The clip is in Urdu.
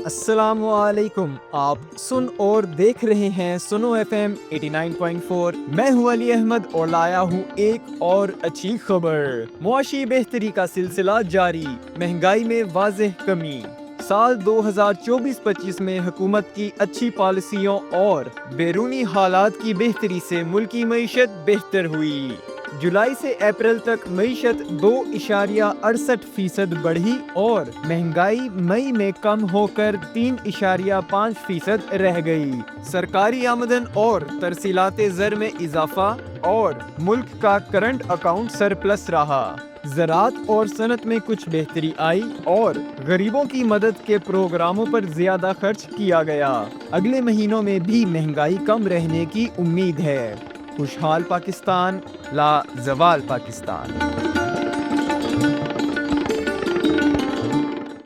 السلام علیکم، آپ سن اور دیکھ رہے ہیں سنو ایف ایم 89.4۔ میں ہوں علی احمد اور لایا ہوں ایک اور اچھی خبر۔ معاشی بہتری کا سلسلہ جاری، مہنگائی میں واضح کمی۔ سال 2024-25 میں حکومت کی اچھی پالیسیوں اور بیرونی حالات کی بہتری سے ملکی معیشت بہتر ہوئی۔ جولائی سے اپریل تک معیشت 2.68% بڑھی اور مہنگائی مئی میں کم ہو کر 3.5% رہ گئی۔ سرکاری آمدن اور ترسیلات زر میں اضافہ اور ملک کا کرنٹ اکاؤنٹ سرپلس رہا۔ زراعت اور صنعت میں کچھ بہتری آئی اور غریبوں کی مدد کے پروگراموں پر زیادہ خرچ کیا گیا۔ اگلے مہینوں میں بھی مہنگائی کم رہنے کی امید ہے۔ خوشحال پاکستان، لا زوال پاکستان۔